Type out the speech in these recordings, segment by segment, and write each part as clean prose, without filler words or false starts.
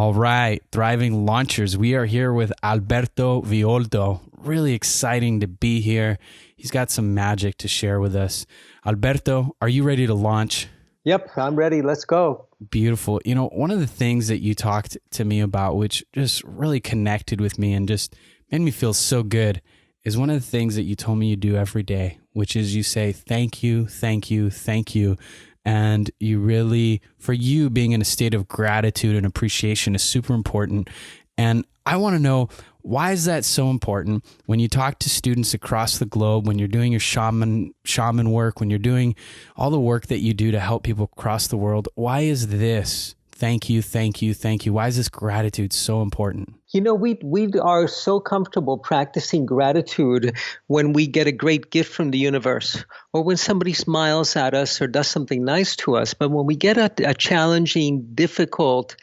All right, Thriving Launchers. We are here with Alberto Villoldo. Really exciting to be here. He's got some magic to share with us. Alberto, are you ready to launch? Yep, I'm ready. Let's go. Beautiful. You know, one of the things that you talked to me about, which just really connected with me and just made me feel so good, is one of the things that you told me you do every day, which is you say, thank you, thank you, thank you. And you really, for you, being in a state of gratitude and appreciation is super important. And I want to know, why is that so important when you talk to students across the globe, when you're doing your shaman work, when you're doing all the work that you do to help people across the world? Why is this thank you, thank you, thank you? Why is this gratitude so important? You know, we are so comfortable practicing gratitude when we get a great gift from the universe, or when somebody smiles at us or does something nice to us. But when we get a challenging, difficult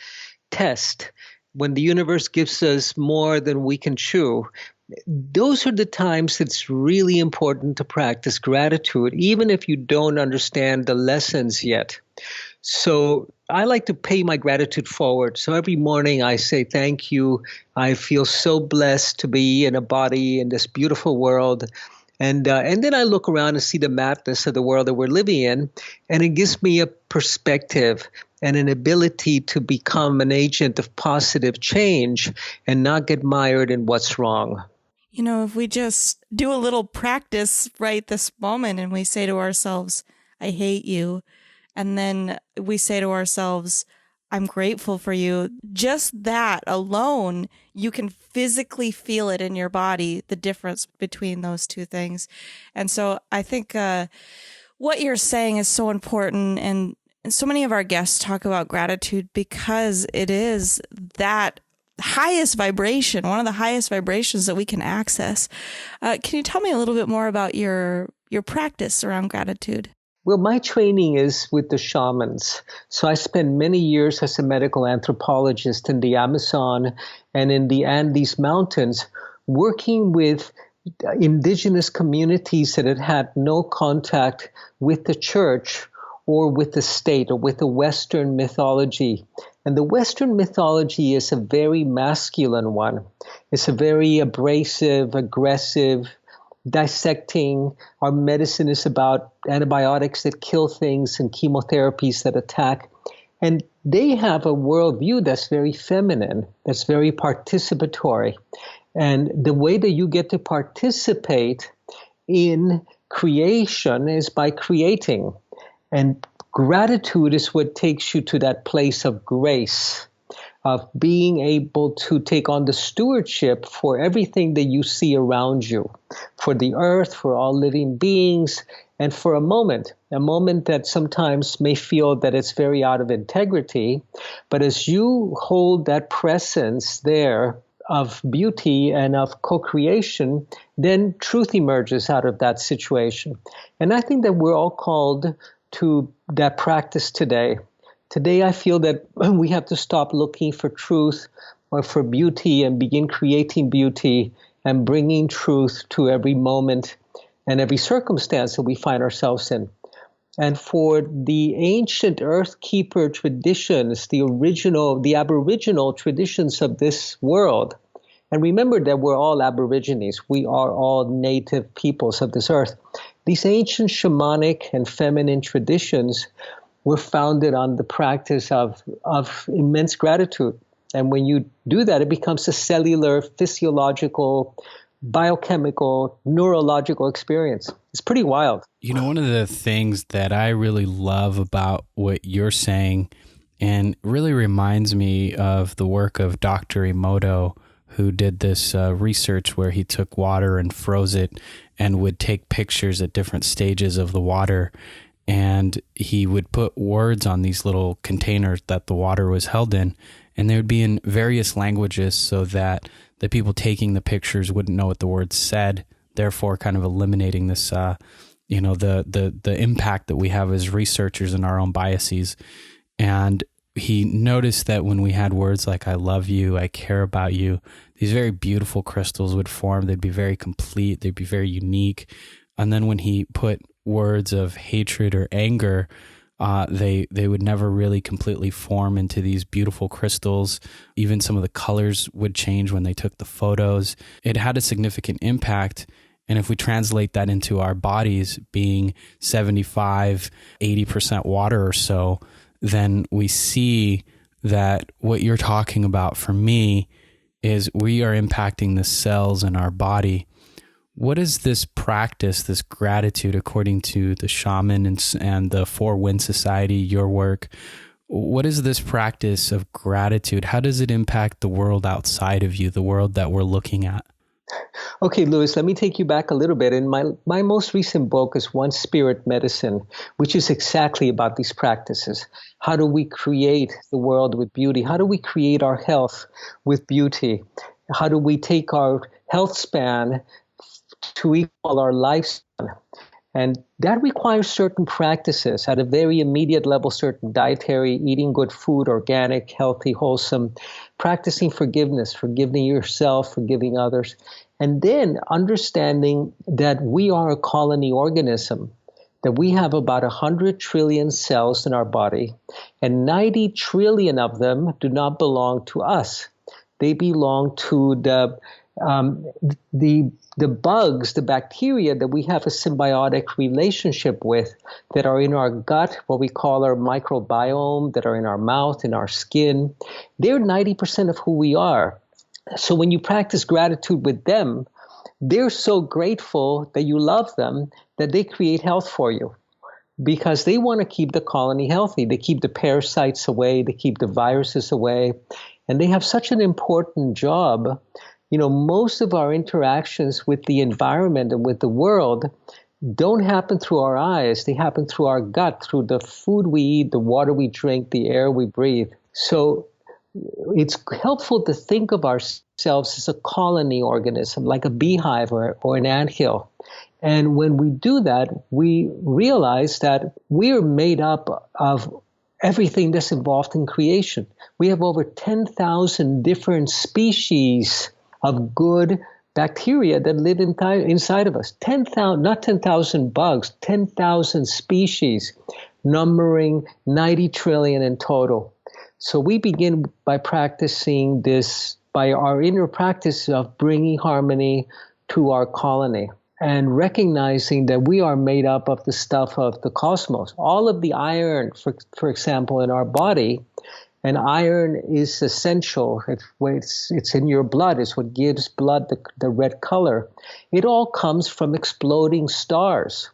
test, when the universe gives us more than we can chew, those are the times it's really important to practice gratitude, even if you don't understand the lessons yet. So I like to pay my gratitude forward. So every morning I say, thank you. I feel so blessed to be in a body in this beautiful world. And then I look around and see the madness of the world that we're living in. And it gives me a perspective and an ability to become an agent of positive change and not get mired in what's wrong. You know, if we just do a little practice right this moment and we say to ourselves, I hate you. And then we say to ourselves, I'm grateful for you. Just that alone, you can physically feel it in your body, the difference between those two things. And so I think what you're saying is so important. And so many of our guests talk about gratitude because it is that highest vibration, one of the highest vibrations that we can access. Can you tell me a little bit more about your practice around gratitude? Well, my training is with the shamans. So I spent many years as a medical anthropologist in the Amazon and in the Andes Mountains, working with indigenous communities that had had no contact with the church or with the state or with the Western mythology. And the Western mythology is a very masculine one. It's a very abrasive, aggressive, dissecting. Our medicine is about antibiotics that kill things and chemotherapies that attack. And they have a worldview that's very feminine, that's very participatory. And the way that you get to participate in creation is by creating. And gratitude is what takes you to that place of grace, of being able to take on the stewardship for everything that you see around you, for the earth, for all living beings, and for a moment that sometimes may feel that it's very out of integrity. But as you hold that presence there of beauty and of co-creation, then truth emerges out of that situation. And I think that we're all called to that practice today. Today, I feel that we have to stop looking for truth or for beauty and begin creating beauty and bringing truth to every moment and every circumstance that we find ourselves in. And for the ancient earth keeper traditions, the Aboriginal traditions of this world, and remember that we're all Aborigines, we are all native peoples of this earth. These ancient shamanic and feminine traditions were founded on the practice of immense gratitude. And when you do that, it becomes a cellular, physiological, biochemical, neurological experience. It's pretty wild. You know, one of the things that I really love about what you're saying, and really reminds me of the work of Dr. Emoto, who did this research where he took water and froze it and would take pictures at different stages of the water. And he would put words on these little containers that the water was held in, and they would be in various languages so that the people taking the pictures wouldn't know what the words said, therefore kind of eliminating this, the impact that we have as researchers and our own biases. And he noticed that when we had words like I love you, I care about you, these very beautiful crystals would form. They'd be very complete. They'd be very unique. And then when he put words of hatred or anger, They would never really completely form into these beautiful crystals. Even some of the colors would change when they took the photos. It had a significant impact. And if we translate that into our bodies being 75, 80% water or so, then we see that what you're talking about for me is we are impacting the cells in our body. What is this practice, this gratitude, according to the shaman and the Four Wind Society, your work? What is this practice of gratitude? How does it impact the world outside of you, the world that we're looking at? Okay, Louis, let me take you back a little bit. In my most recent book is One Spirit Medicine, which is exactly about these practices. How do we create the world with beauty? How do we create our health with beauty? How do we take our health span to equal our lifespan? And that requires certain practices at a very immediate level, certain dietary, eating good food, organic, healthy, wholesome, practicing forgiveness, forgiving yourself, forgiving others, and then understanding that we are a colony organism, that we have about 100 trillion cells in our body, and 90 trillion of them do not belong to us. They belong to the bugs, the bacteria that we have a symbiotic relationship with, that are in our gut, what we call our microbiome, that are in our mouth, in our skin. They're 90% of who we are. So when you practice gratitude with them, they're so grateful that you love them that they create health for you, because they want to keep the colony healthy. They keep the parasites away, they keep the viruses away, and they have such an important job. You know, most of our interactions with the environment and with the world don't happen through our eyes. They happen through our gut, through the food we eat, the water we drink, the air we breathe. So it's helpful to think of ourselves as a colony organism, like a beehive or an anthill. And when we do that, we realize that we're made up of everything that's involved in creation. We have over 10,000 different species of good bacteria that live inside of us. 10,000, not 10,000 bugs, 10,000 species, numbering 90 trillion in total. So we begin by practicing this, by our inner practice of bringing harmony to our colony and recognizing that we are made up of the stuff of the cosmos. All of the iron, for example, in our body, and iron is essential. It's in your blood. It's what gives blood the red color. It all comes from exploding stars.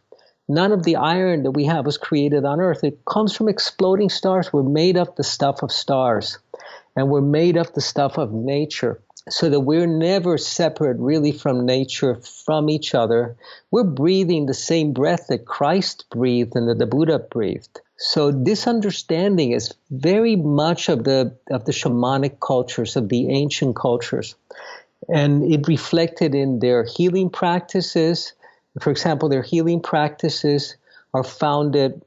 None of the iron that we have was created on Earth. It comes from exploding stars. We're made of the stuff of stars, and we're made of the stuff of nature, so that we're never separate really from nature, from each other. We're breathing the same breath that Christ breathed and that the Buddha breathed. So this understanding is very much of the shamanic cultures, of the ancient cultures. And it reflected in their healing practices. For example, their healing practices are founded,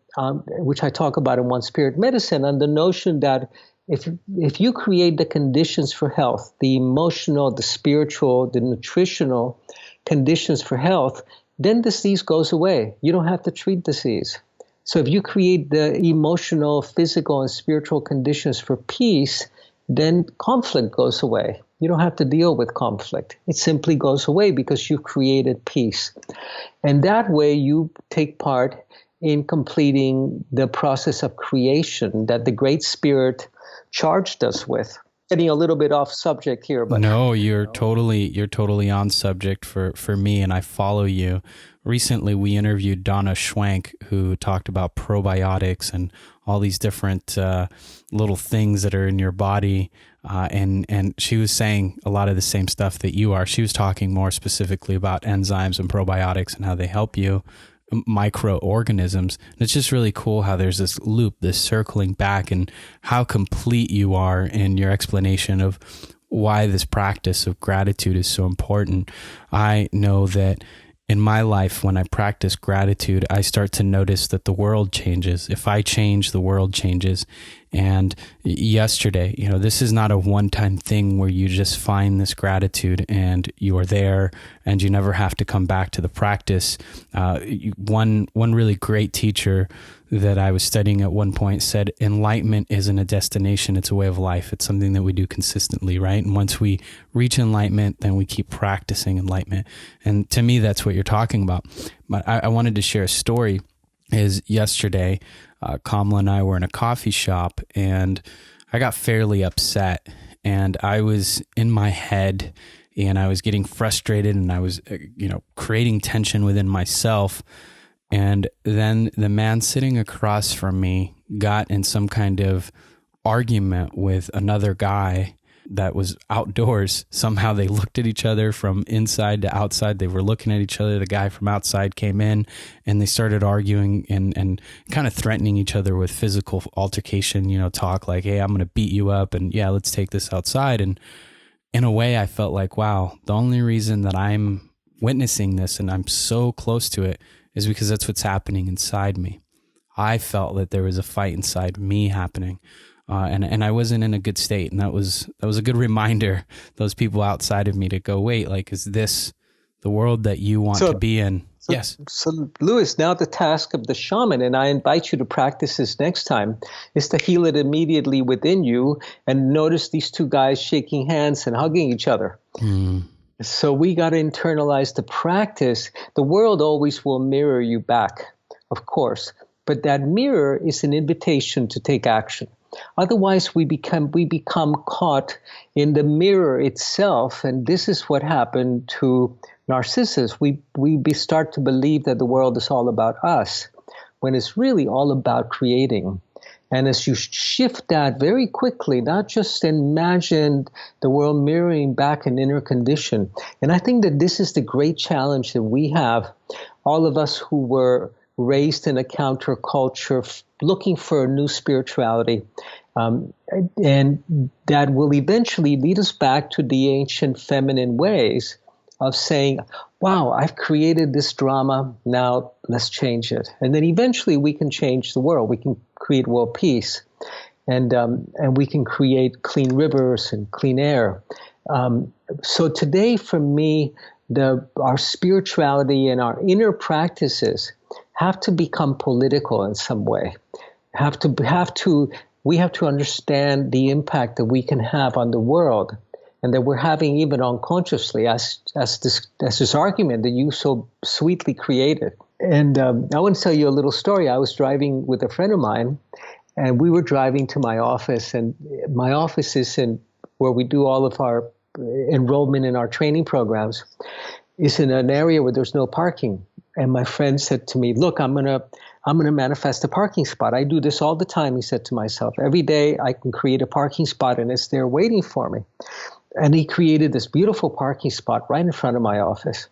which I talk about in One Spirit Medicine, on the notion that if you create the conditions for health, the emotional, the spiritual, the nutritional conditions for health, then disease goes away. You don't have to treat disease. So if you create the emotional, physical, and spiritual conditions for peace, then conflict goes away. You don't have to deal with conflict. It simply goes away because you've created peace. And that way you take part in completing the process of creation that the Great Spirit charged us with. Getting a little bit off subject here, but no, you're totally on subject for me, and I follow you. Recently, we interviewed Donna Schwenk, who talked about probiotics and all these different little things that are in your body, and she was saying a lot of the same stuff that you are. She was talking more specifically about enzymes and probiotics and how they help you, microorganisms. And it's just really cool how there's this loop, this circling back, and how complete you are in your explanation of why this practice of gratitude is so important. I know that in my life, when I practice gratitude, I start to notice that the world changes. If I change, the world changes. And yesterday, this is not a one-time thing where you just find this gratitude and you are there and you never have to come back to the practice. One really great teacher that I was studying at one point said, enlightenment isn't a destination, it's a way of life. It's something that we do consistently, right? And once we reach enlightenment, then we keep practicing enlightenment. And to me, that's what you're talking about. But I wanted to share a story. Is yesterday, Kamala and I were in a coffee shop, and I got fairly upset, and I was in my head, and I was getting frustrated, and I was, creating tension within myself. And then the man sitting across from me got in some kind of argument with another guy that was outdoors. Somehow they looked at each other from inside to outside. They were looking at each other. The guy from outside came in and they started arguing and kind of threatening each other with physical altercation, talk like, hey, I'm going to beat you up and yeah, let's take this outside. And in a way I felt like, wow, the only reason that I'm witnessing this and I'm so close to it is because that's what's happening inside me. I felt that there was a fight inside me happening. And I wasn't in a good state. And that was a good reminder, those people outside of me, to go, wait, like, is this the world that you want to be in? Yes. So Louis, now the task of the shaman, and I invite you to practice this next time, is to heal it immediately within you and notice these two guys shaking hands and hugging each other. So we got to internalize the practice. The world always will mirror you back, of course, but that mirror is an invitation to take action. Otherwise, we become caught in the mirror itself, and this is what happened to Narcissus. We start to believe that the world is all about us, when it's really all about creating. And as you shift that very quickly, not just imagine the world mirroring back an inner condition. And I think that this is the great challenge that we have, all of us who were raised in a counterculture, looking for a new spirituality, and that will eventually lead us back to the ancient feminine ways of saying, wow, I've created this drama, now let's change it. And then eventually we can change the world. We can create world peace, and we can create clean rivers and clean air. So today, for me, our spirituality and our inner practices have to become political in some way. We have to understand the impact that we can have on the world, and that we're having even unconsciously, as this argument that you so sweetly created. And I want to tell you a little story. I was driving with a friend of mine, and we were driving to my office, and my office is where we do all of our enrollment in our training programs, is in an area where there's no parking. And my friend said to me, look, I'm gonna manifest a parking spot. I do this all the time, he said to myself. Every day I can create a parking spot and it's there waiting for me. And he created this beautiful parking spot right in front of my office.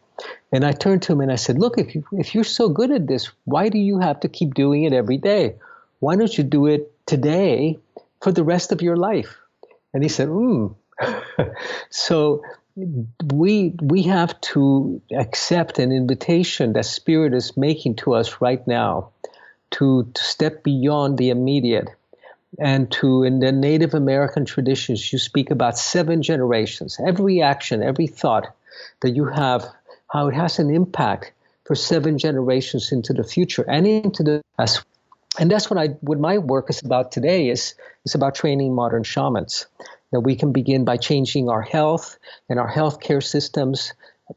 And I turned to him and I said, look, if you're so good at this, why do you have to keep doing it every day? Why don't you do it today for the rest of your life? And he said, So we have to accept an invitation that Spirit is making to us right now to step beyond the immediate, and in the Native American traditions, you speak about 7 generations. Every action, every thought that you have, how it has an impact for 7 generations into the future and into the past. And that's what my work is about today. Is about training modern shamans, that we can begin by changing our health and our healthcare systems,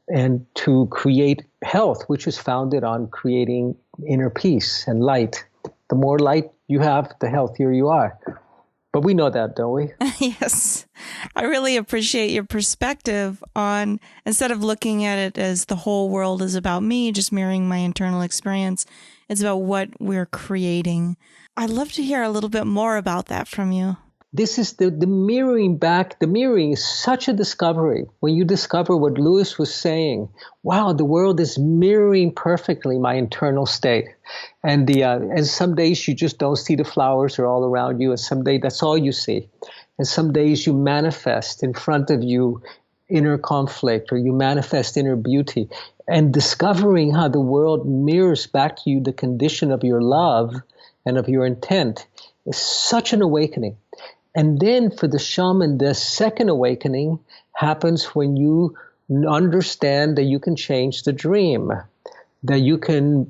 and to create health, which is founded on creating inner peace and light. The more light you have, the healthier you are. But we know that, don't we? Yes. I really appreciate your perspective on, instead of looking at it as the whole world is about me, just mirroring my internal experience, it's about what we're creating. I'd love to hear a little bit more about that from you. This is the mirroring back. The mirroring is such a discovery. When you discover what Lewis was saying, wow, the world is mirroring perfectly my internal state. And some days you just don't see the flowers are all around you, and some days that's all you see. And some days you manifest in front of you inner conflict, or you manifest inner beauty. And discovering how the world mirrors back to you the condition of your love and of your intent It's such an awakening. And then for the shaman, the second awakening happens when you understand that you can change the dream, that you can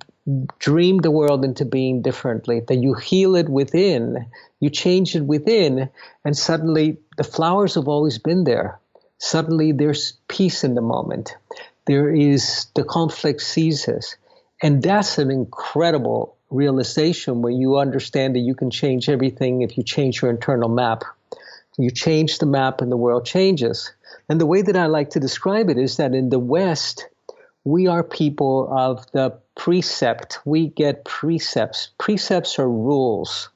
dream the world into being differently, that you heal it within, you change it within, and suddenly the flowers have always been there. Suddenly there's peace in the moment. There is, the conflict ceases. And that's an incredible realization when you understand that you can change everything if you change your internal map. You change the map and the world changes. And the way that I like to describe it is that in the West, we are people of the precept. We get precepts. Precepts are rules.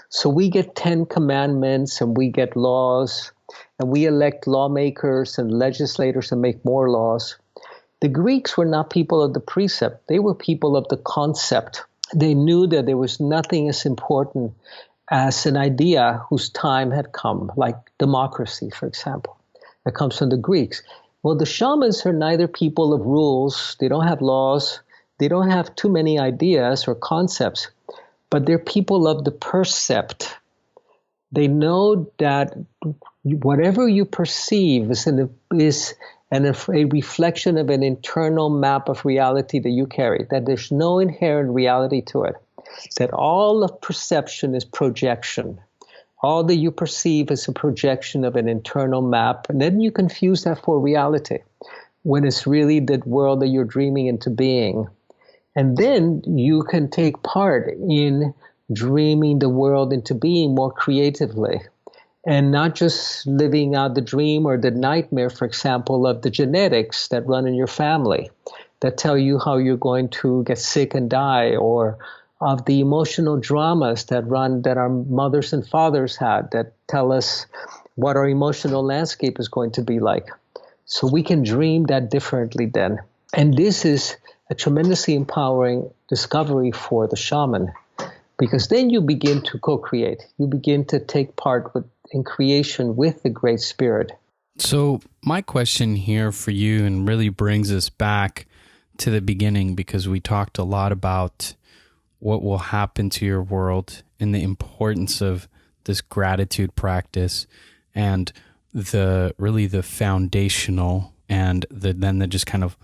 So we get 10 commandments and we get laws, and we elect lawmakers and legislators and make more laws. The Greeks were not people of the precept. They were people of the concept. They knew that there was nothing as important as an idea whose time had come, like democracy, for example. That comes from the Greeks. Well, the shamans are neither people of rules. They don't have laws. They don't have too many ideas or concepts, but they're people of the percept. They know that whatever you perceive is a reflection of an internal map of reality that you carry, that there's no inherent reality to it, that all of perception is projection. All that you perceive is a projection of an internal map, and then you confuse that for reality when it's really the world that you're dreaming into being. And then you can take part in dreaming the world into being more creatively, and not just living out the dream or the nightmare, for example, of the genetics that run in your family that tell you how you're going to get sick and die, or of the emotional dramas that our mothers and fathers had that tell us what our emotional landscape is going to be like. So we can dream that differently then. And this is a tremendously empowering discovery for the shaman, because then you begin to co-create. You begin to take part in creation with the Great Spirit. So my question here for you, and really brings us back to the beginning, because we talked a lot about what will happen to your world and the importance of this gratitude practice, and the foundational, and then just kind of,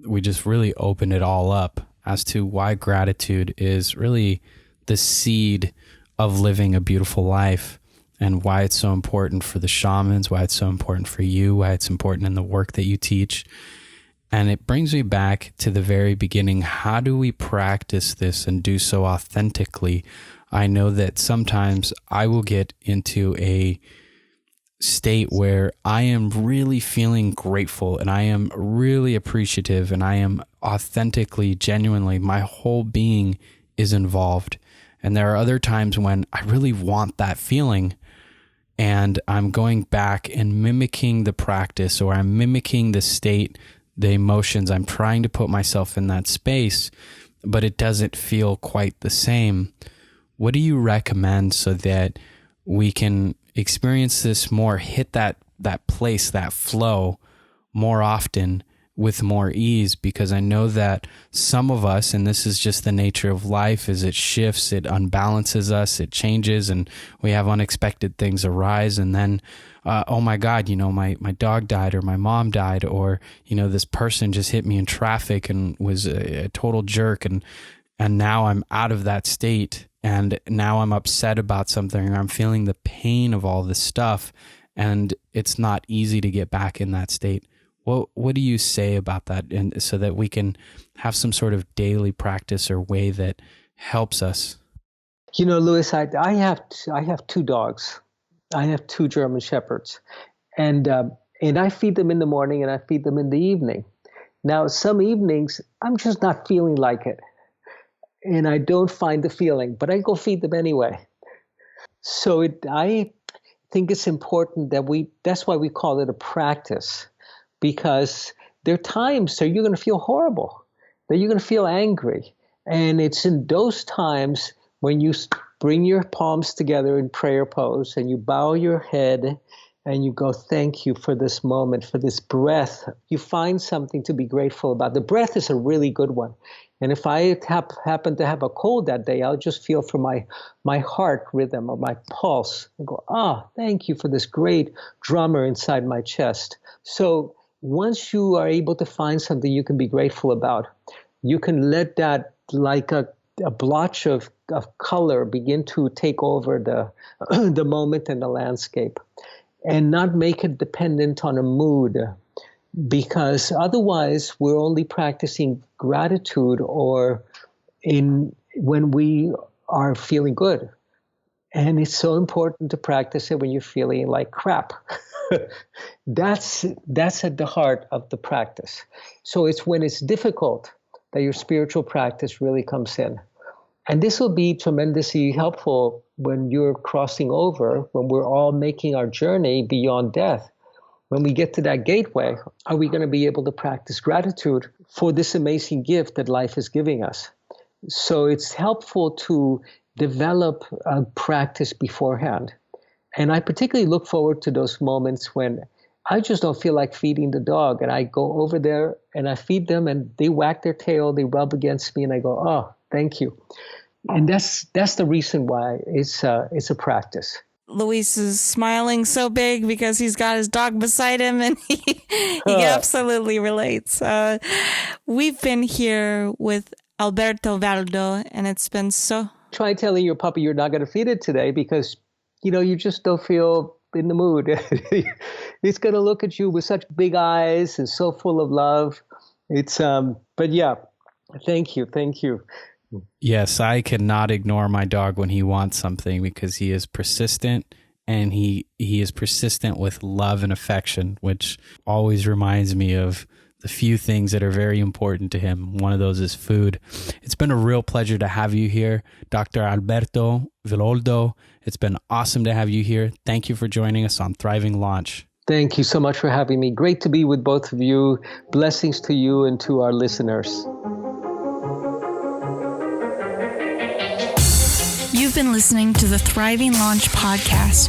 we just really open it all up as to why gratitude is really the seed of living a beautiful life, and why it's so important for the shamans, why it's so important for you, why it's important in the work that you teach. And it brings me back to the very beginning. How do we practice this and do so authentically? I know that sometimes I will get into a state where I am really feeling grateful, and I am really appreciative, and I am authentically, genuinely, my whole being is involved. And there are other times when I really want that feeling, and I'm going back and mimicking the practice, or I'm mimicking the state, the emotions. I'm trying to put myself in that space, but it doesn't feel quite the same. What do you recommend so that we can experience this more, hit that place, that flow more often with more ease? Because I know that some of us, and this is just the nature of life, is it shifts, it unbalances us, it changes, and we have unexpected things arise. And then, oh my God, my dog died, or my mom died, or, this person just hit me in traffic and was a total jerk. And now I'm out of that state, and now I'm upset about something, or I'm feeling the pain of all this stuff, and it's not easy to get back in that state. What do you say about that, and so that we can have some sort of daily practice or way that helps us? Louis, I have two dogs. I have two German Shepherds, and I feed them in the morning and I feed them in the evening. Now, some evenings I'm just not feeling like it, and I don't find the feeling, but I go feed them anyway. So I think it's important that that's why we call it a practice. Because there are times that you're going to feel horrible, that you're going to feel angry. And it's in those times when you bring your palms together in prayer pose, and you bow your head and you go, thank you for this moment, for this breath. You find something to be grateful about. The breath is a really good one. And if I happen to have a cold that day, I'll just feel for my heart rhythm or my pulse and go, thank you for this great drummer inside my chest. So once you are able to find something you can be grateful about, you can let that, like a blotch of color, begin to take over the moment and the landscape, and not make it dependent on a mood, because otherwise we're only practicing gratitude when we are feeling good. And it's so important to practice it when you're feeling like crap. That's at the heart of the practice. So it's when it's difficult that your spiritual practice really comes in. And this will be tremendously helpful when you're crossing over, when we're all making our journey beyond death. When we get to that gateway, are we going to be able to practice gratitude for this amazing gift that life is giving us? So it's helpful to develop a practice beforehand. And I particularly look forward to those moments when I just don't feel like feeding the dog. And I go over there and I feed them and they wag their tail, they rub against me and I go, thank you. And that's the reason why it's a practice. Luis is smiling so big because he's got his dog beside him and he absolutely relates. We've been here with Alberto Villoldo and it's been so... Try telling your puppy you're not going to feed it today because, you just don't feel in the mood. It's going to look at you with such big eyes and so full of love. But yeah, thank you. Yes, I cannot ignore my dog when he wants something because he is persistent and he is persistent with love and affection, which always reminds me of the few things that are very important to him. One of those is food. It's been a real pleasure to have you here, Dr. Alberto Villoldo. It's been awesome to have you here. Thank you for joining us on Thriving Launch. Thank you so much for having me. Great to be with both of you. Blessings to you and to our listeners. You've been listening to the Thriving Launch podcast,